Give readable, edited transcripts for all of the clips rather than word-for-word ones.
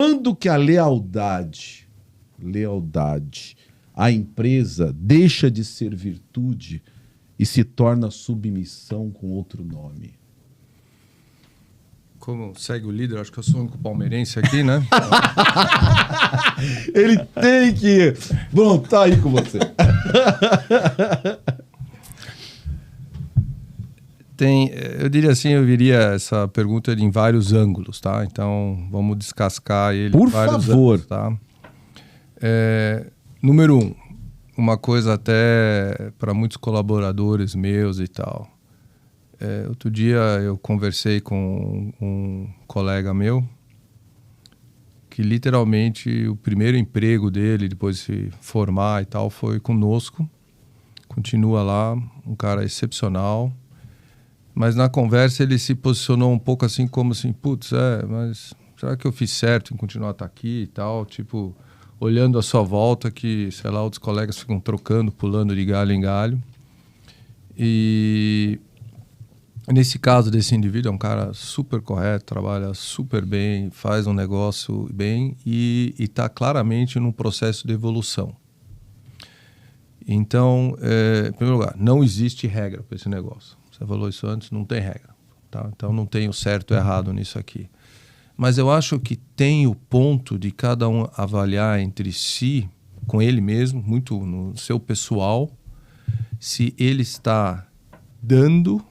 Quando que a lealdade à empresa deixa de ser virtude e se torna submissão com outro nome? Como segue o líder, acho que eu sou o único palmeirense aqui, né? Ele tem que... Bom, tá aí com você. Eu diria assim, eu viria essa pergunta em vários ângulos, tá? Então, vamos descascar ele Por em vários favor. ângulos, tá? Número 1, uma coisa até para muitos colaboradores meus e tal. Outro dia eu conversei com um colega meu que literalmente o primeiro emprego dele, depois de se formar e tal, foi conosco. Continua lá, um cara excepcional. Mas na conversa ele se posicionou um pouco assim, como assim, putz, mas será que eu fiz certo em continuar aqui e tal? Tipo, olhando à sua volta que, sei lá, outros colegas ficam trocando, pulando de galho em galho. E nesse caso desse indivíduo, é um cara super correto, trabalha super bem, faz um negócio bem e está claramente num processo de evolução. Então, em primeiro lugar, não existe regra para esse negócio. Você falou isso antes, não tem regra. Tá? Então, não tem o certo e o errado nisso aqui. Mas eu acho que tem o ponto de cada um avaliar entre si, com ele mesmo, muito no seu pessoal, se ele está dando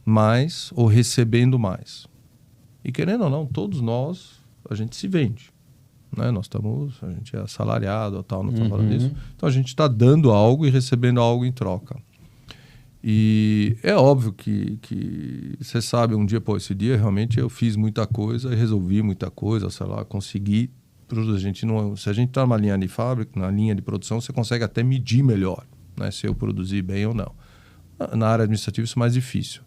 mais ou recebendo mais. E querendo ou não, todos nós, a gente se vende. Né? A gente é assalariado ou tal, não estou falando disso. Então a gente está dando algo e recebendo algo em troca. E é óbvio que você sabe, um dia, esse dia realmente eu fiz muita coisa e resolvi muita coisa, sei lá, consegui produzir. Se a gente está numa linha de fábrica, na linha de produção, você consegue até medir melhor, né? Se eu produzir bem ou não. Na área administrativa isso é mais difícil.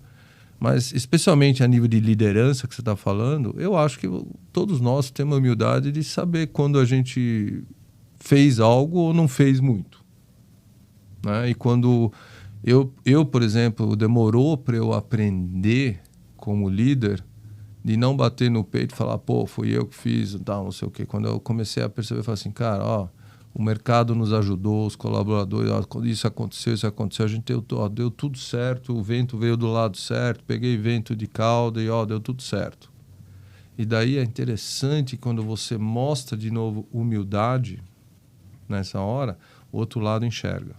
Mas, especialmente a nível de liderança que você está falando, eu acho que todos nós temos a humildade de saber quando a gente fez algo ou não fez muito. Né? E quando eu, por exemplo, demorou para eu aprender como líder de não bater no peito e falar, pô, fui eu que fiz, tal, não sei o quê. Quando eu comecei a perceber, eu falei assim, cara, ó, o mercado nos ajudou, os colaboradores, ó, quando isso aconteceu, a gente deu tudo certo, o vento veio do lado certo, peguei vento de cauda e deu tudo certo. E daí é interessante quando você mostra de novo humildade nessa hora, o outro lado enxerga.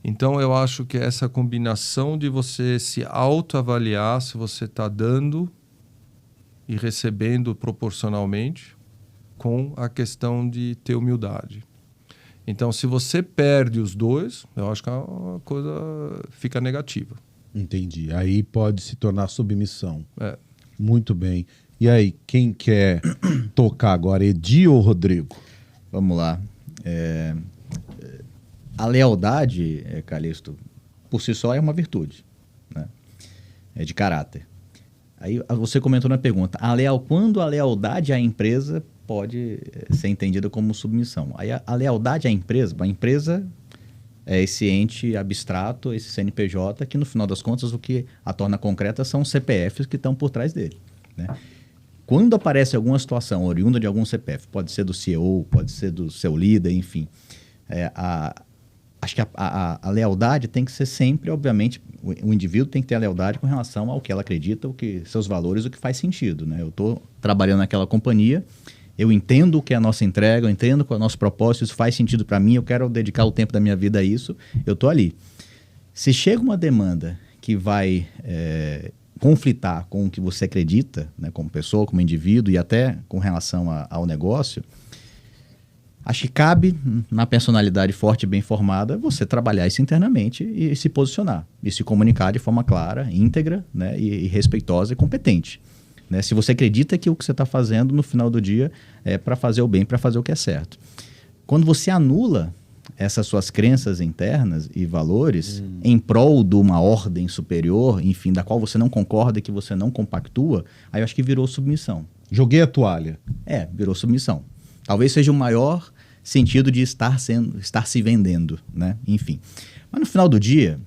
Então eu acho que essa combinação de você se autoavaliar se você está dando e recebendo proporcionalmente com a questão de ter humildade. Então, se você perde os dois, eu acho que a coisa fica negativa. Entendi. Aí pode se tornar submissão. É. Muito bem. E aí, quem quer tocar agora, Edi ou Rodrigo? Vamos lá. A lealdade, Calixto, por si só é uma virtude, né? É de caráter. Aí você comentou na pergunta, quando a lealdade à empresa pode ser entendida como submissão. Aí a lealdade à empresa é esse ente abstrato, esse CNPJ, que no final das contas o que a torna concreta são os CPFs que estão por trás dele, né? Quando aparece alguma situação oriunda de algum CPF, pode ser do CEO, pode ser do seu líder, enfim, acho que a lealdade tem que ser sempre, obviamente, o indivíduo tem que ter a lealdade com relação ao que ela acredita, seus valores, o que faz sentido, né? Eu estou trabalhando naquela companhia, eu entendo o que é a nossa entrega, eu entendo qual é o nosso propósito, isso faz sentido para mim, eu quero dedicar o tempo da minha vida a isso, eu estou ali. Se chega uma demanda que vai conflitar com o que você acredita, né, como pessoa, como indivíduo e até com relação ao negócio, acho que cabe, na personalidade forte e bem formada, você trabalhar isso internamente e se posicionar. E se comunicar de forma clara, íntegra, né, e respeitosa e competente. Né? Se você acredita que o que você está fazendo no final do dia é para fazer o bem, para fazer o que é certo. Quando você anula essas suas crenças internas e valores em prol de uma ordem superior, enfim, da qual você não concorda, que você não compactua, aí eu acho que virou submissão. Joguei a toalha. Virou submissão. Talvez seja o maior sentido de estar se vendendo, né? Enfim. Mas no final do dia,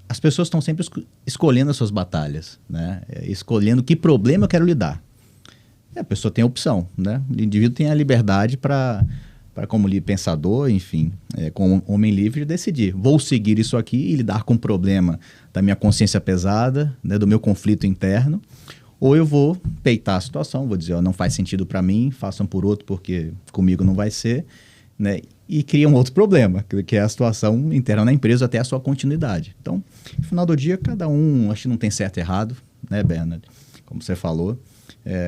as pessoas estão sempre escolhendo as suas batalhas, né? Escolhendo que problema eu quero lidar. A pessoa tem a opção, né? O indivíduo tem a liberdade para como pensador, enfim, como homem livre, decidir. Vou seguir isso aqui e lidar com o problema da minha consciência pesada, né, do meu conflito interno, ou eu vou peitar a situação, vou dizer, ó, não faz sentido para mim, façam por outro porque comigo não vai ser, né? E cria um outro problema, que é a situação interna na empresa até a sua continuidade. Então, no final do dia, cada um, acho que não tem certo e errado, né, Bernard? Como você falou.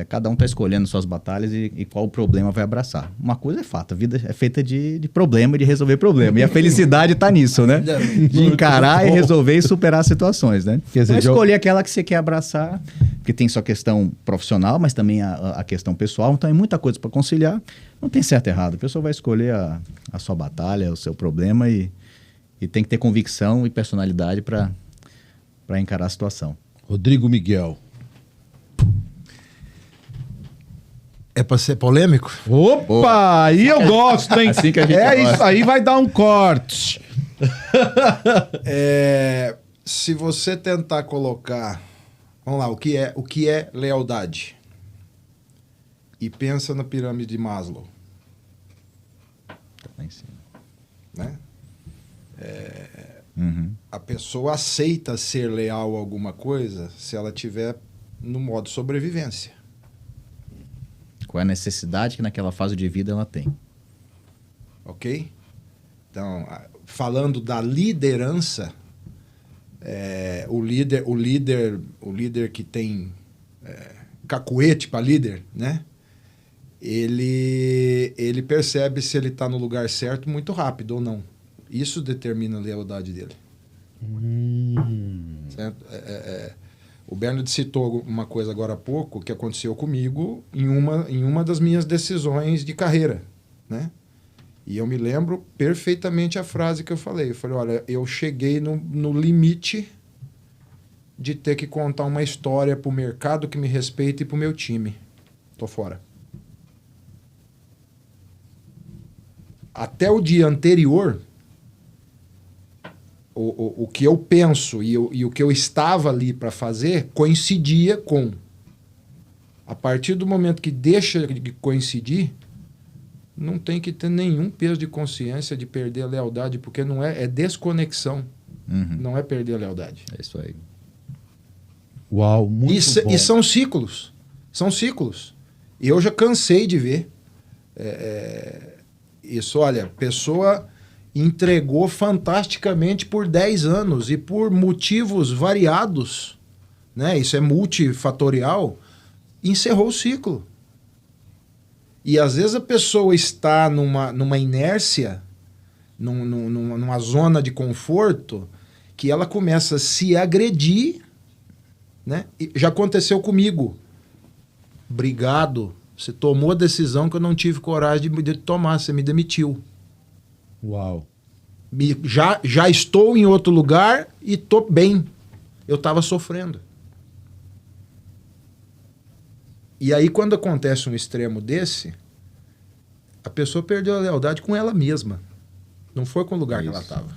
Cada um está escolhendo suas batalhas e qual o problema vai abraçar. Uma coisa é fato, a vida é feita de problema e de resolver problema. E a felicidade está nisso, né? De encarar e resolver e superar situações, né? Quer dizer, então, escolher aquela que você quer abraçar, porque tem sua questão profissional, mas também a questão pessoal. Então, é muita coisa para conciliar. Não tem certo e errado. A pessoa vai escolher a sua batalha, o seu problema e tem que ter convicção e personalidade para encarar a situação. Rodrigo Miguel. É para ser polêmico? Opa! Aí eu gosto, hein? Assim que a gente gosta. Isso aí, vai dar um corte. Se você tentar colocar... Vamos lá, o que é lealdade? E pensa na pirâmide de Maslow. Tá lá em cima. Né? A pessoa aceita ser leal a alguma coisa se ela estiver no modo sobrevivência. Qual é a necessidade que naquela fase de vida ela tem. Ok? Então, falando da liderança, o líder que tem cacuete para líder, né? Ele percebe se ele está no lugar certo muito rápido ou não. Isso determina a lealdade dele. Certo? O Bernard citou uma coisa agora há pouco que aconteceu comigo em uma das minhas decisões de carreira, né? E eu me lembro perfeitamente a frase que eu falei. Eu falei, olha, eu cheguei no limite de ter que contar uma história para o mercado que me respeita e para o meu time. Tô fora. Até o dia anterior, o que eu penso e o que eu estava ali para fazer coincidia com. A partir do momento que deixa de coincidir, não tem que ter nenhum peso de consciência de perder a lealdade, porque não é desconexão, não é perder a lealdade. É isso aí. Uau, muito bom. E são ciclos. São ciclos. E eu já cansei de ver isso. Olha, pessoa entregou fantasticamente por 10 anos e por motivos variados, né? Isso é multifatorial, encerrou o ciclo. E às vezes a pessoa está numa inércia, numa zona de conforto, que ela começa a se agredir, né? E já aconteceu comigo. Obrigado, você tomou a decisão que eu não tive coragem de tomar, você me demitiu. Uau. Já estou em outro lugar e estou bem. Eu estava sofrendo. E aí, quando acontece um extremo desse, a pessoa perdeu a lealdade com ela mesma. Não foi com o lugar que ela estava.